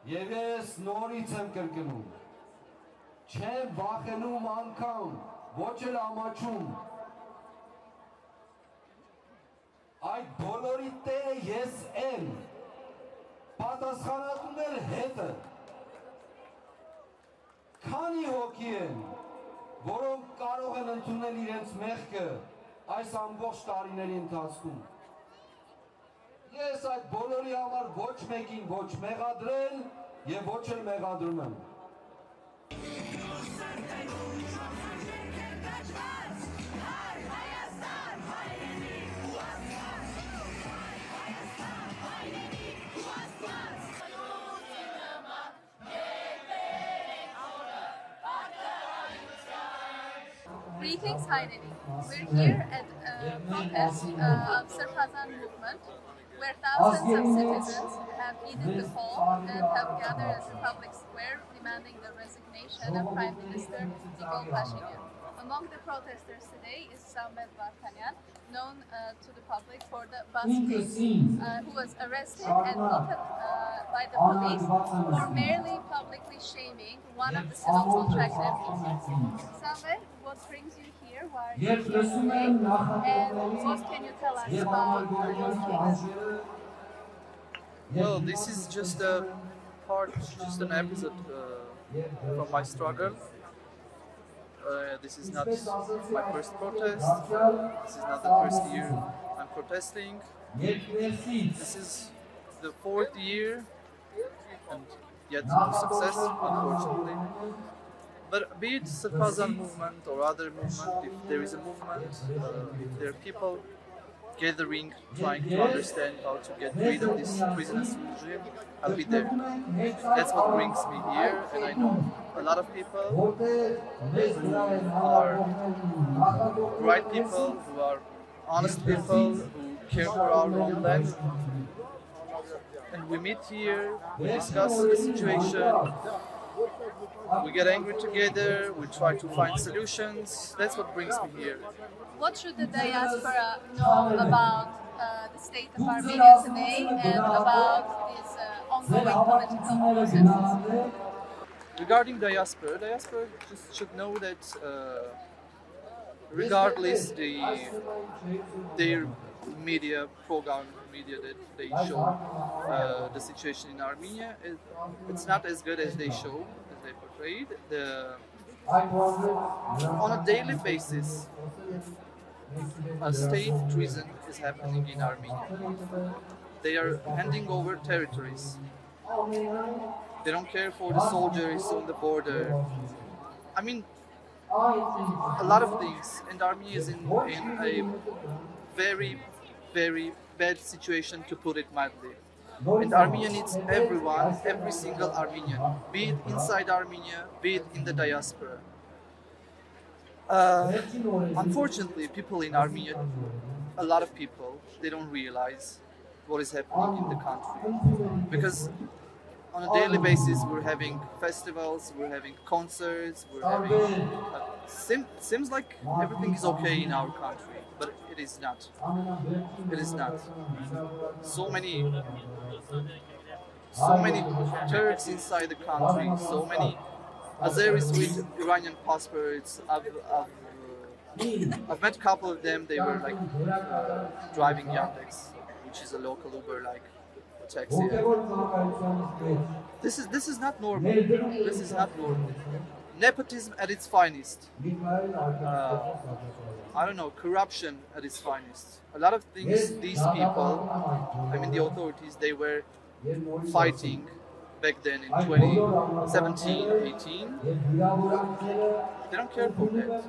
Եվ ես նորից եմ կրկնում, չեմ վախենում անգամ, ոչ էլ ամաչում, այդ բոլորի տերը ես եմ, պատասխանատուն էլ հետը, քանի հոգի են, որոնք կարող են ընդունել իրենց մեղքը այս ամբողջ տարիների ընթացքում։ Ես այդ բոլորի համար ոչ մեկին ոչ մեղադրել եւ ոչ էլ մեղադրում եմ։ Greetings, Hairenik. We're here at a protest of Azerbaijan movement, where thousands of citizens have heeded the call and have gathered at the public square demanding the resignation of Prime Minister Pashinyan. Among the protesters today is Samvel Vardanyan, known to the public for the bus case, who was arrested and beaten by the police for merely publicly shaming one of the civil contract MPs. Samvel, what brings you here? Why are you here today? And what can you tell us about your case? Well, this is just a part, just an episode from my struggle. This is not my first protest. This is not the first year I'm protesting. This is the fourth year and yet no success, unfortunately. But be it the Azerbaijan movement or other movement, if there is a movement, if there are people gathering, trying to understand how to get rid of this prisoners regime, I'll be there. That's what brings me here, and I know a lot of people who are right people, who are honest people, who care for our own land. And we meet here, we discuss the situation, we get angry together, we try to find solutions. That's what brings me here. What should the diaspora know about the state of Armenia today and about these ongoing political processes? Regarding diaspora just should know that regardless their media program, that they show the situation in Armenia, it's not as good as they show, as they portrayed. On a daily basis, a state treason is happening in Armenia. They are handing over territories. They don't care for the soldiers on the border. I mean, a lot of things, and Armenia is in a very, very bad situation, to put it mildly. And Armenia needs everyone, every single Armenian, be it inside Armenia, be it in the diaspora. Unfortunately, people in Armenia, a lot of people, they don't realize what is happening in the country. Because on a daily basis, we're having festivals, we're having concerts, we're having... seems like everything is okay in our country, but it is not. It is not. So many Turks inside the country, so many Azeris with Iranian passports. I've met a couple of them. They were like driving Yandex, which is a local Uber like taxi. This is not normal. This is not normal. Nepotism at its finest. I don't know, corruption at its finest. A lot of things these people, I mean the authorities, they were fighting back then in 2017, 18. They don't care for that.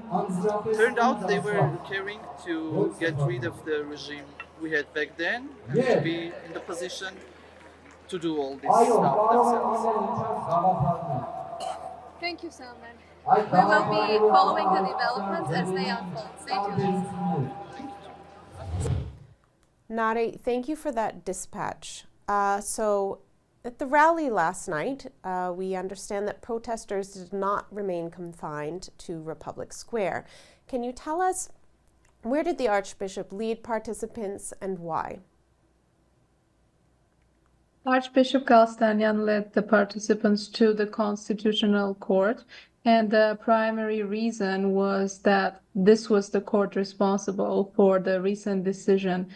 Turned out they were caring to get rid of the regime we had back then and to be in the position to do all this stuff themselves. Thank you, Samvel. We will be following the developments as they unfold. Stay tuned. Nare, thank you for that dispatch. So at the rally last night, we understand that protesters did not remain confined to Republic Square. Can you tell us, where did the Archbishop lead participants and why? Archbishop Galstanian led the participants to the Constitutional Court, and the primary reason was that this was the court responsible for the recent decision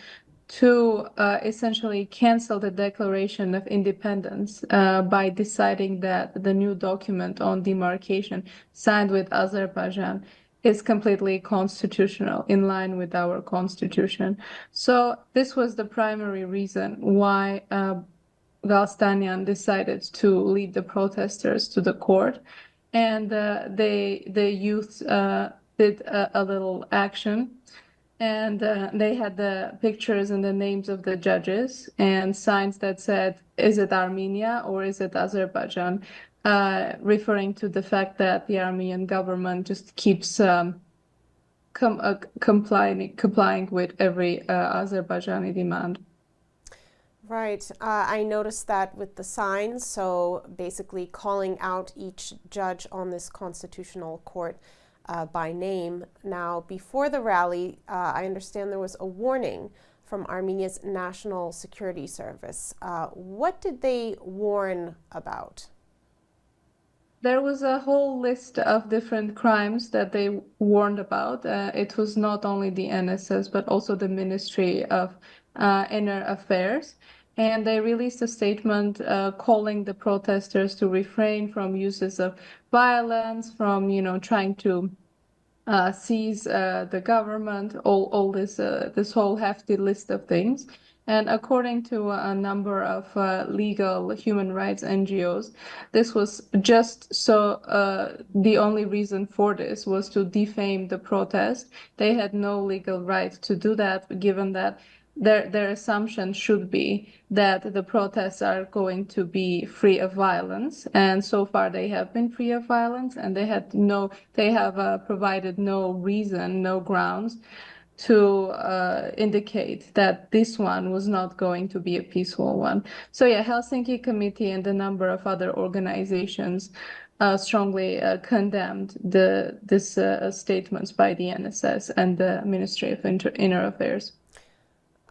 to essentially cancel the Declaration of Independence by deciding that the new document on demarcation signed with Azerbaijan is completely constitutional, in line with our constitution. So this was the primary reason why Galstanian decided to lead the protesters to the court, and the youth did a little action, and they had the pictures and the names of the judges and signs that said, "Is it Armenia or is it Azerbaijan?" Referring to the fact that the Armenian government just keeps complying with every Azerbaijani demand. Right. I noticed that with the signs, so basically calling out each judge on this constitutional court by name. Now, before the rally, I understand there was a warning from Armenia's National Security Service. What did they warn about? There was a whole list of different crimes that they warned about. It was not only the NSS, but also the Ministry of Inner Affairs. And they released a statement calling the protesters to refrain from uses of violence, from trying to seize the government, all this whole hefty list of things. And according to a number of legal human rights NGOs, this was just so the only reason for this was to defame the protest. They had no legal right to do that, given that their assumption should be that the protests are going to be free of violence, and so far they have been free of violence, and they have provided no reason, no grounds to indicate that this one was not going to be a peaceful one. So yeah, Helsinki Committee and a number of other organizations strongly condemned this statements by the NSS and the Ministry of Inner Affairs.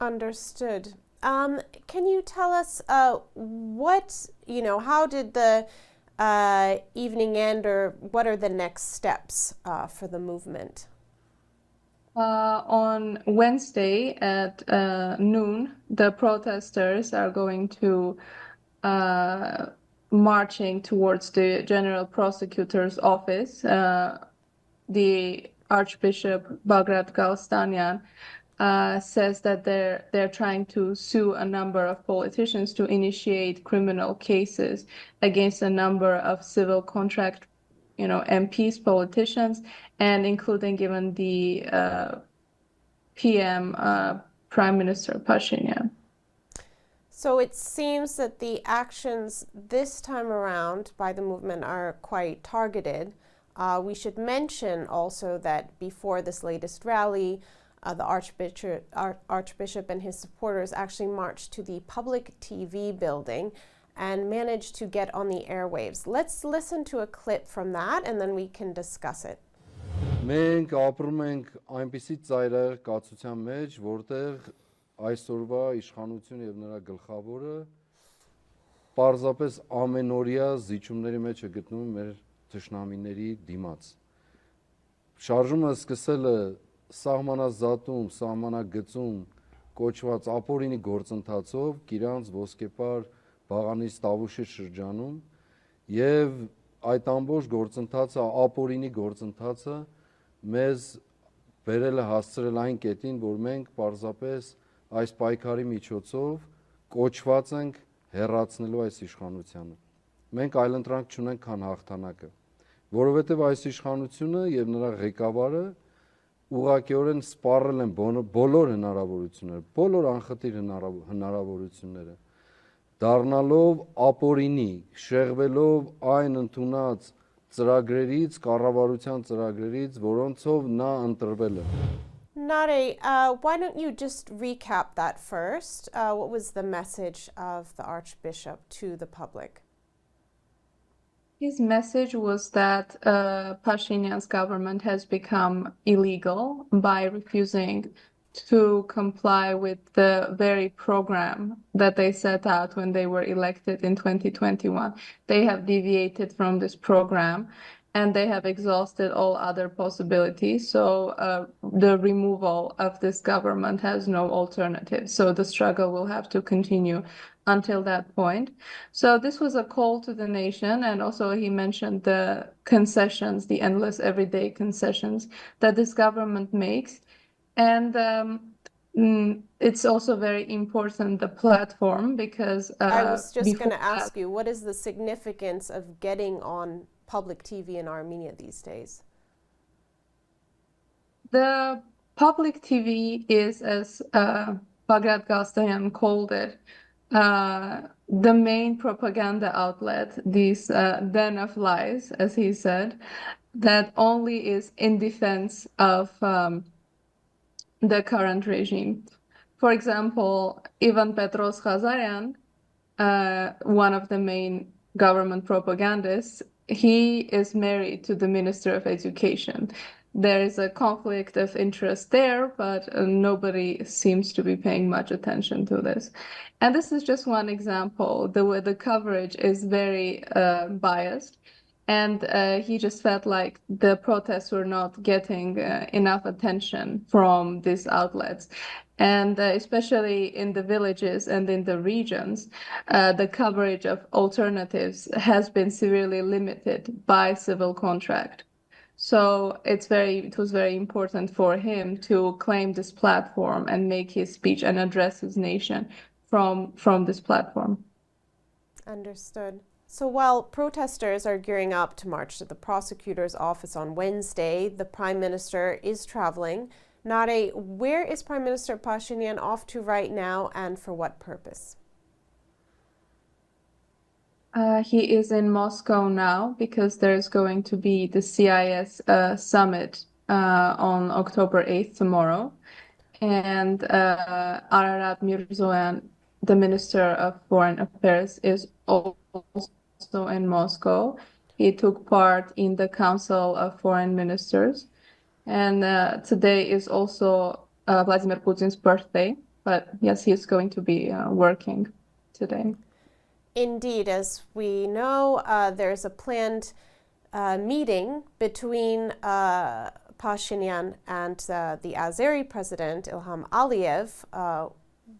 Understood. Can you tell us how did the evening end, or what are the next steps for the movement? On Wednesday at noon, the protesters are going to marching towards the General Prosecutor's office. The Archbishop Bagrat Galstanian says that they're trying to sue a number of politicians to initiate criminal cases against a number of civil contract, MPs, politicians, and including even the PM, Prime Minister Pashinyan. So it seems that the actions this time around by the movement are quite targeted. We should mention also that before this latest rally, the Archbishop and his supporters actually marched to the public TV building and managed to get on the airwaves. Let's listen to a clip from that, and then we can discuss it. Մենք ապրում ենք այնպիսի ծայրահեղ կացության մեջ, որտեղ այսօրվա իշխանությունը եւ նրա գլխավորը պարզապես ամենօրյա զիջումների մեջ է գտնվում մեր թշնամիների դիմաց։ Շարժումը սկսել է սահմանազատում, սահմանագծում կոչված ապօրինի գործընթացով Կիրանց ոսկեպար Բաղանից Տավուշի շրջանում, եւ այդ ամբողջ գործընթացը, ապօրինի գործընթացը մեզ բերել է հասցրել այն կետին, որ մենք պարզապես այս պայքարի միջոցով կոչված ենք հեռացնելու այս իշխանությանը։ Մենք այլընտրանք չունենք, քան հաղթանակը, որովհետեւ այս իշխանությունը եւ նրա ղեկավարը ուղղակիորեն սպառել են բոլոր հնարավորությունները, բոլոր անխտիր հնարավորությունները, դառնալով ապօրինի, շեղվելով այն ընդունած ծրագրերից, կառավարության ծրագրերից, որոնցով նա ընտրվել է։ Nare, why don't you just recap that first? What was the message of the Archbishop to the public? His message was that Pashinyan's government has become illegal by refusing to comply with the very program that they set out when they were elected in 2021. They have deviated from this program and they have exhausted all other possibilities. So the removal of this government has no alternative. So the struggle will have to continue until that point. So this was a call to the nation. And also he mentioned the concessions, the endless everyday concessions that this government makes. And it's also very important, the platform, because I was just going before to ask you, what is the significance of getting on public TV in Armenia these days? the public TV is, as Bagrat Gastayan called it, the main propaganda outlet, this den of lies, as he said, that only is in defense of the current regime. For example, Ivan Petros Khazarian, one of the main government propagandists, he is married to the Minister of Education. There is a conflict of interest there, but nobody seems to be paying much attention to this. And this is just one example. The coverage is very biased. And he just felt like the protests were not getting enough attention from these outlets. And especially in the villages and in the regions, the coverage of alternatives has been severely limited by civil contract. So it was very important for him to claim this platform and make his speech and address his nation from this platform. Understood. So while protesters are gearing up to march to the prosecutor's office on Wednesday, the Prime Minister is traveling. Nare, where is Prime Minister Pashinyan off to right now and for what purpose? He is in Moscow now because there's going to be the CIS summit on October 8th, tomorrow. And Ararat Mirzoyan, the Minister of Foreign Affairs, is also in Moscow. He took part in the Council of Foreign Ministers. And today is also Vladimir Putin's birthday. But yes, he's going to be working today. Indeed, as we know, there's a planned meeting between Pashinyan and the Azeri president, Ilham Aliyev,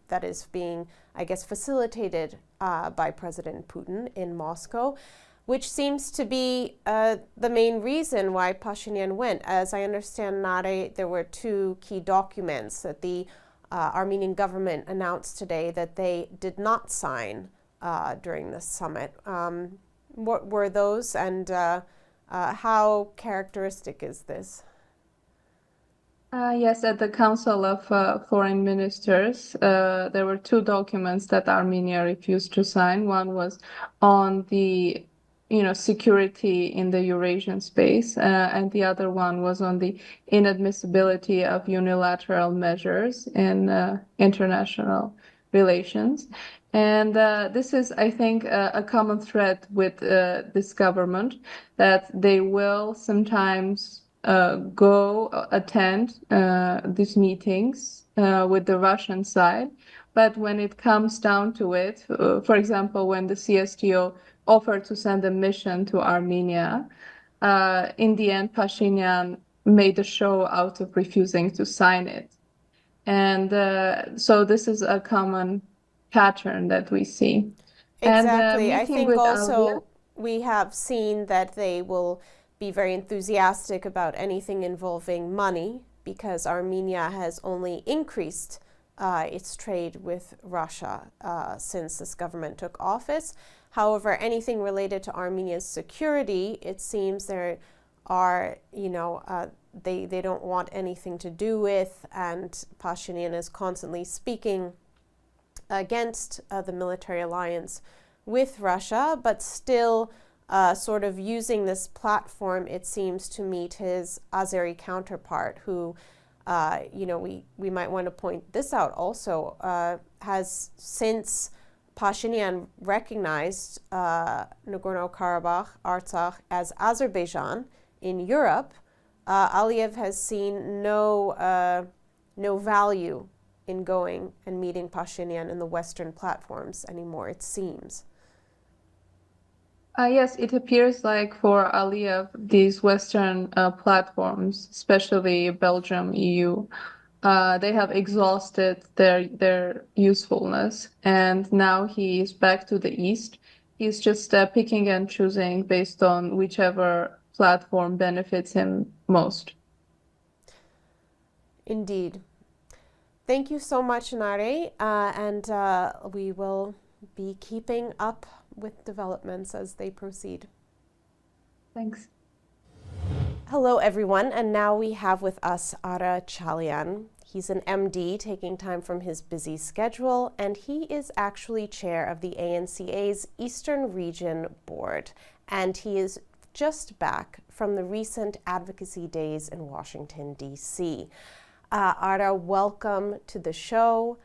that is being, I guess, facilitated by President Putin in Moscow, which seems to be the main reason why Pashinyan went. As I understand, Nare, there were two key documents that the Armenian government announced today that they did not sign during the summit. What were those, and how characteristic is this? Yes, at the Council of Foreign Ministers, there were two documents that Armenia refused to sign. One was on the security in the Eurasian space, and the other one was on the inadmissibility of unilateral measures in international relations. And this is, I think, a common thread with this government, that they will sometimes go attend these meetings with the Russian side. But when it comes down to it, for example, when the CSTO offered to send a mission to Armenia, in the end, Pashinyan made a show out of refusing to sign it. And so this is a common pattern that we see. Exactly. And, I think also we have seen that they will be very enthusiastic about anything involving money, because Armenia has only increased its trade with Russia since this government took office. However, anything related to Armenia's security, it seems there are, they don't want anything to do with, and Pashinyan is constantly speaking against the military alliance with Russia, but still sort of using this platform, it seems, to meet his Azeri counterpart, who, we might want to point this out also, has, since Pashinyan recognized Nagorno-Karabakh, Artsakh, as Azerbaijan in Europe, Aliyev has seen no no value in going and meeting Pashinyan in the Western platforms anymore, it seems. Yes, it appears like for Aliyev, these Western platforms, especially Belgium, EU, they have exhausted their usefulness, and now he is back to the East. He's just picking and choosing based on whichever platform benefits him most. Indeed. Thank you so much, Nare, and we will be keeping up with developments as they proceed. Thanks. Hello, everyone, and now we have with us Ara Chalian. He's an MD taking time from his busy schedule, and he is actually chair of the ANCA's Eastern Region Board, and he is just back from the recent advocacy days in Washington, D.C. Ara, welcome to the show.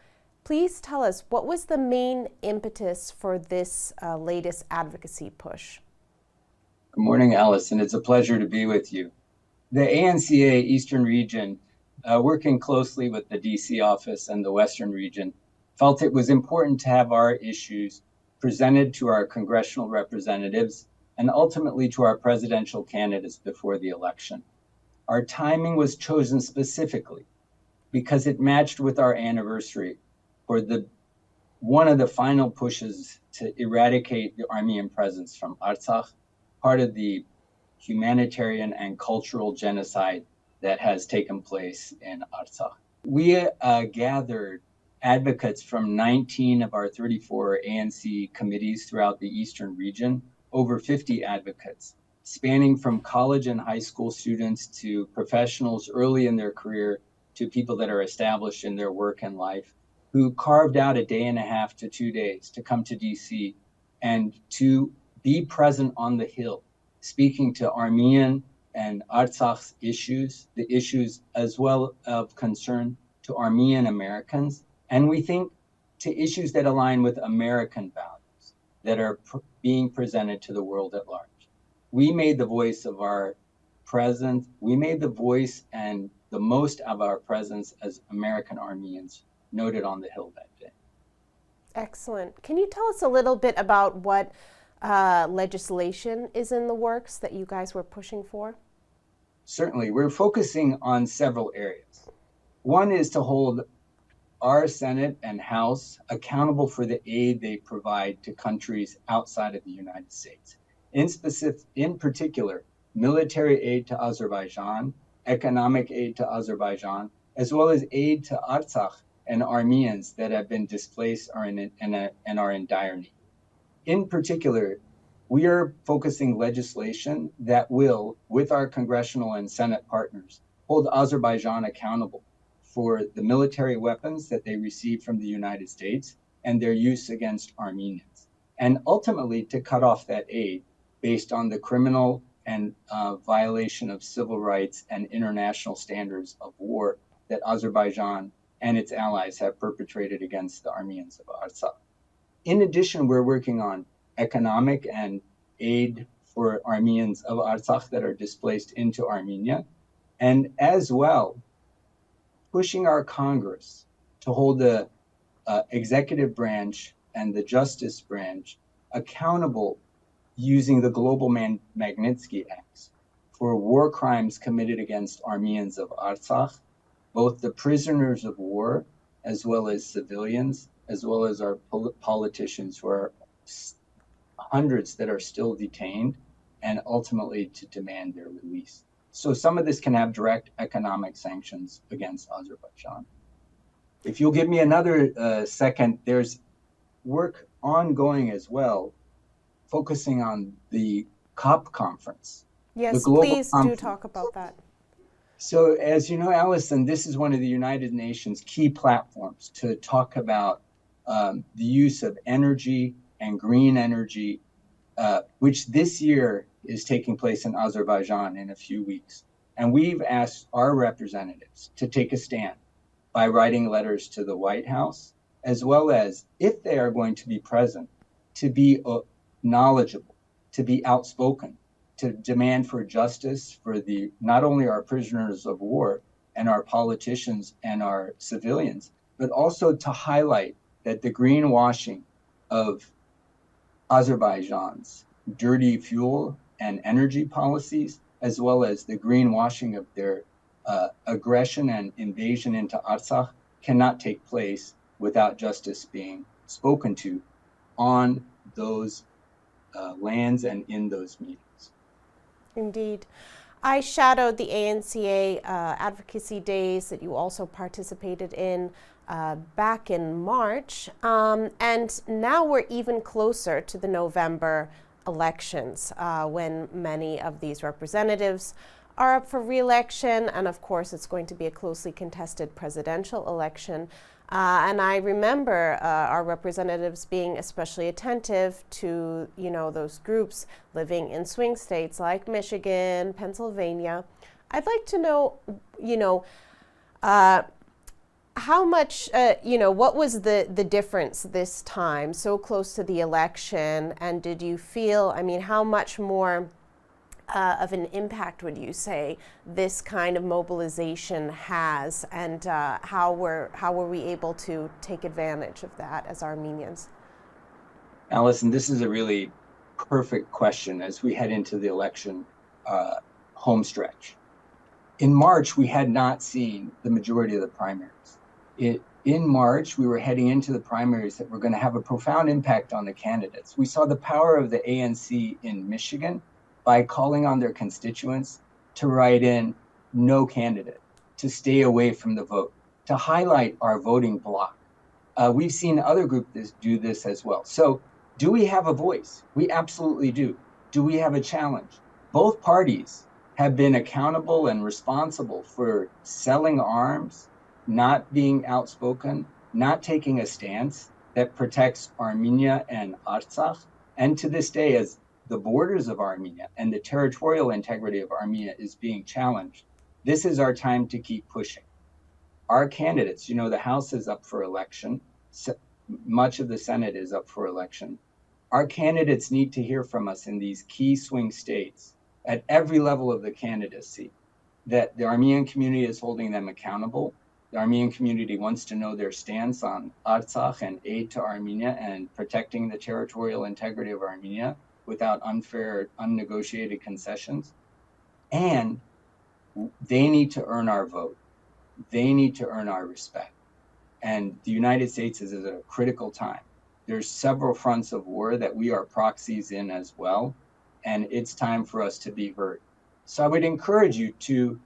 Please tell us, what was the main impetus for this latest advocacy push? Good morning, Allison. It's a pleasure to be with you. The ANCA Eastern Region, working closely with the DC office and the Western Region, felt it was important to have our issues presented to our congressional representatives and ultimately to our presidential candidates before the election. Our timing was chosen specifically because it matched with our anniversary for one of the final pushes to eradicate the Armenian presence from Artsakh, part of the humanitarian and cultural genocide that has taken place in Artsakh. We gathered advocates from 19 of our 34 ANC committees throughout the Eastern region, over 50 advocates, spanning from college and high school students to professionals early in their career to people that are established in their work and life, who carved out a day and a half to 2 days to come to DC and to be present on the Hill, speaking to Armenian and Artsakh's issues, the issues as well of concern to Armenian Americans, and we think to issues that align with American values that are being presented to the world at large. We made the voice of our presence, we made the voice and the most of our presence as American Armenians noted on the Hill that day. Excellent. Can you tell us a little bit about what legislation is in the works that you guys were pushing for? Certainly. We're focusing on several areas. One is to hold our Senate and House accountable for the aid they provide to countries outside of the United States. In particular, military aid to Azerbaijan, economic aid to Azerbaijan, as well as aid to Artsakh and Armenians that have been displaced and are in dire need. In particular, we are focusing legislation that will, with our congressional and Senate partners, hold Azerbaijan accountable for the military weapons that they receive from the United States and their use against Armenians, and ultimately to cut off that aid based on the criminal and violation of civil rights and international standards of war that Azerbaijan and its allies have perpetrated against the Armenians of Artsakh. In addition, we're working on economic and aid for Armenians of Artsakh that are displaced into Armenia, and as well, pushing our Congress to hold the executive branch and the justice branch accountable using the Global Magnitsky Acts for war crimes committed against Armenians of Artsakh, both the prisoners of war, as well as civilians, as well as our politicians who are hundreds that are still detained, and ultimately to demand their release. So some of this can have direct economic sanctions against Azerbaijan. If you'll give me another second, there's work ongoing as well, focusing on the COP conference. Yes, please do talk about that. So as you know, Allison, this is one of the United Nations key platforms to talk about the use of energy and green energy, which this year is taking place in Azerbaijan in a few weeks. And we've asked our representatives to take a stand by writing letters to the White House, as well as, if they are going to be present, to be knowledgeable, to be outspoken, to demand for justice for not only our prisoners of war, and our politicians and our civilians, but also to highlight that the greenwashing of Azerbaijan's dirty fuel and energy policies, as well as the greenwashing of their aggression and invasion into Artsakh, cannot take place without justice being spoken to on those lands and in those meetings. Indeed. I shadowed the ANCA advocacy days that you also participated in back in March, and now we're even closer to the November elections when many of these representatives are up for re-election, and of course it's going to be a closely contested presidential election. And I remember our representatives being especially attentive to, those groups living in swing states like Michigan, Pennsylvania. I'd like to know, how much, what was the difference this time, so close to the election, and did you feel, how much more of an impact would you say this kind of mobilization has, and how were we able to take advantage of that as Armenians? Alison, this is a really perfect question as we head into the election home stretch. In March, we had not seen the majority of the primaries. In March, we were heading into the primaries that were going to have a profound impact on the candidates. We saw the power of the ANC in Michigan by calling on their constituents to write in no candidate, to stay away from the vote, to highlight our voting bloc. We've seen other groups do this as well. So do we have a voice? We absolutely do. Do we have a challenge? Both parties have been accountable and responsible for selling arms, not being outspoken, not taking a stance that protects Armenia and Artsakh. And to this day, as the borders of Armenia and the territorial integrity of Armenia is being challenged, this is our time to keep pushing. Our candidates, the House is up for election. Much of the Senate is up for election. Our candidates need to hear from us in these key swing states at every level of the candidacy, that the Armenian community is holding them accountable. The Armenian community wants to know their stance on Artsakh and aid to Armenia and protecting the territorial integrity of Armenia without unfair, unnegotiated concessions. And they need to earn our vote. They need to earn our respect. And the United States is at a critical time. There's several fronts of war that we are proxies in as well, and it's time for us to be heard. So I would encourage you to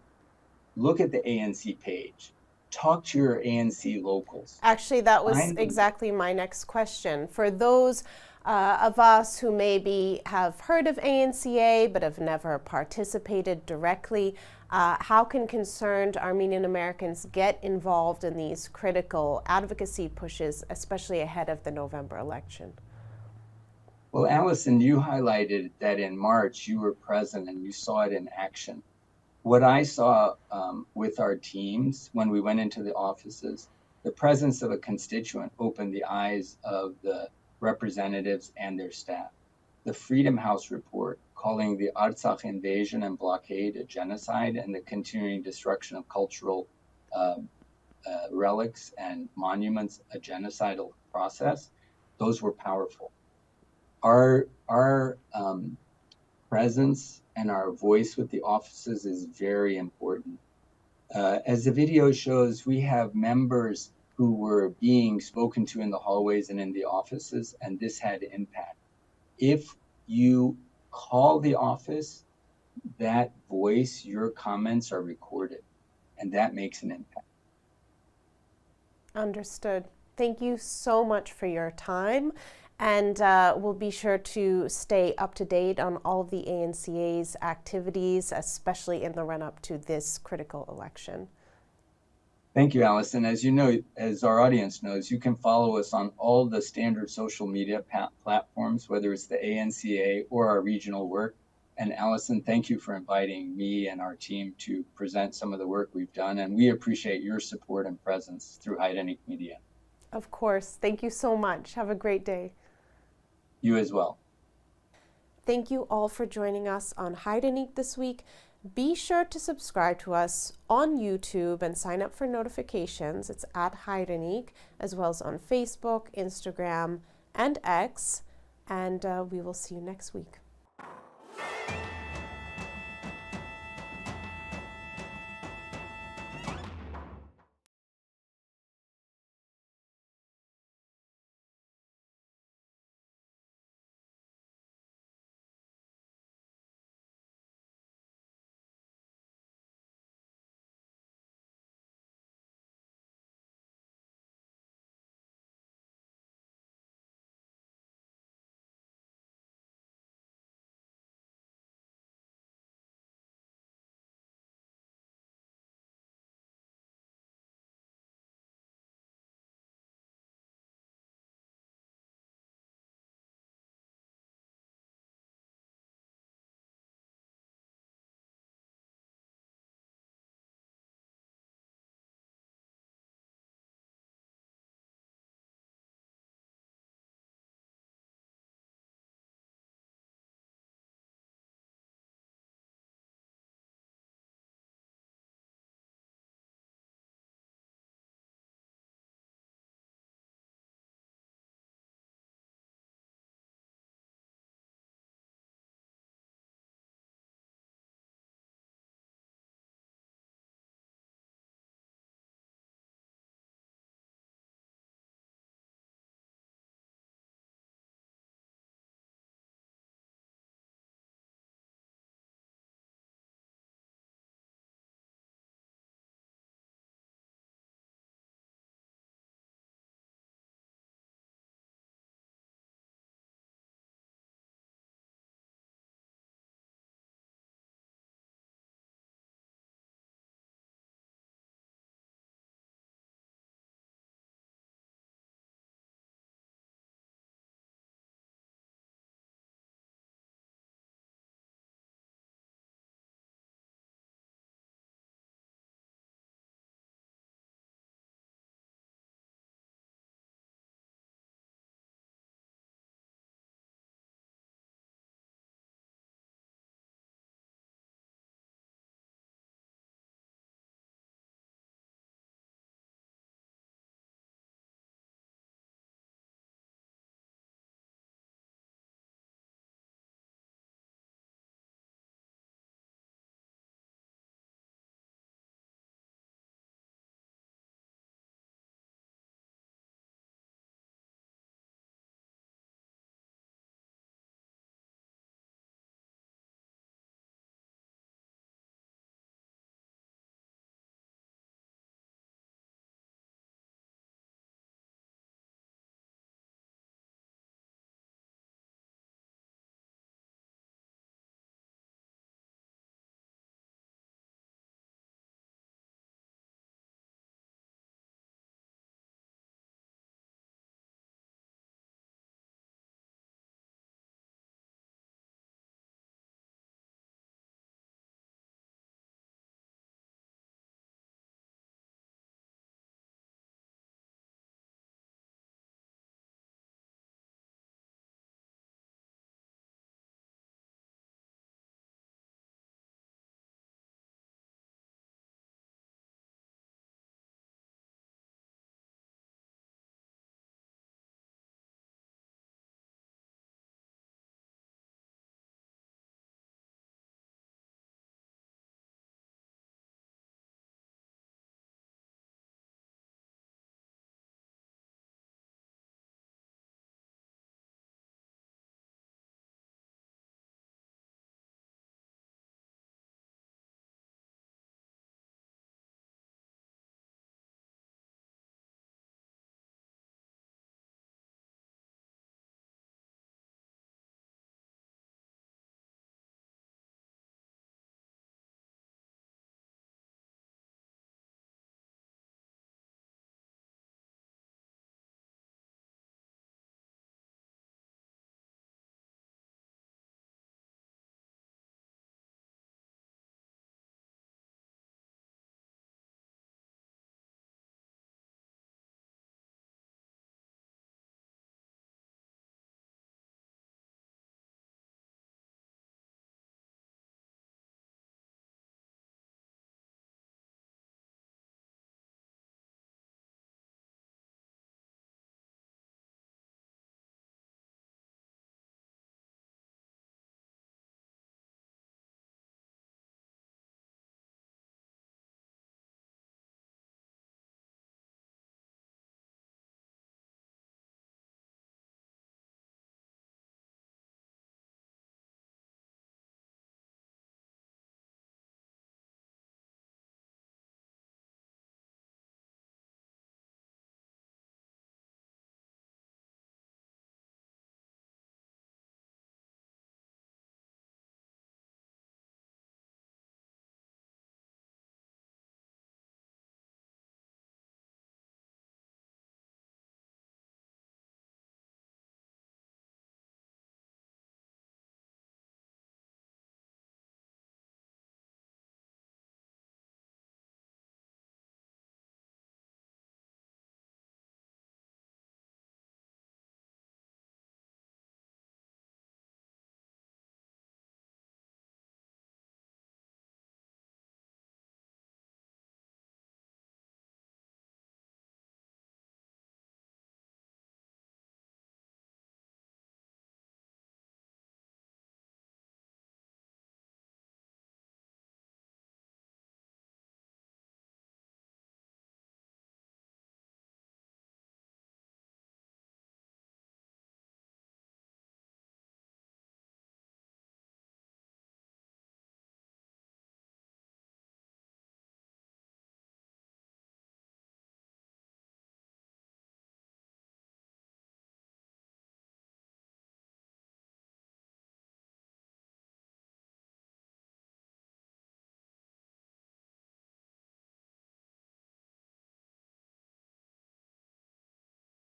look at the ANC page, talk to your ANC locals. Actually, that was exactly my next question. For those of us who maybe have heard of ANCA but have never participated directly, how can concerned Armenian Americans get involved in these critical advocacy pushes, especially ahead of the November election? Well, Alison, you highlighted that in March you were present and you saw it in action. What I saw with our teams when we went into the offices, the presence of a constituent opened the eyes of the representatives and their staff. The Freedom House report calling the Artsakh invasion and blockade a genocide and the continuing destruction of cultural relics and monuments a genocidal process, those were powerful. Our presence and our voice with the offices is very important. As the video shows, we have members who were being spoken to in the hallways and in the offices, and this had impact. If you call the office, that voice, your comments are recorded, and that makes an impact. Understood. Thank you so much for your time. And we'll be sure to stay up to date on all of the ANCA's activities, especially in the run-up to this critical election. Thank you, Alison. As you know, as our audience knows, you can follow us on all the standard social media platforms, whether it's the ANCA or our regional work. And Alison, thank you for inviting me and our team to present some of the work we've done. And we appreciate your support and presence through Hairenik Media. Of course. Thank you so much. Have a great day. You as well. Thank you all for joining us on Hairenik this week. Be sure to subscribe to us on YouTube and sign up for notifications. It's at Hairenik, as well as on Facebook, Instagram, and X. And we will see you next week.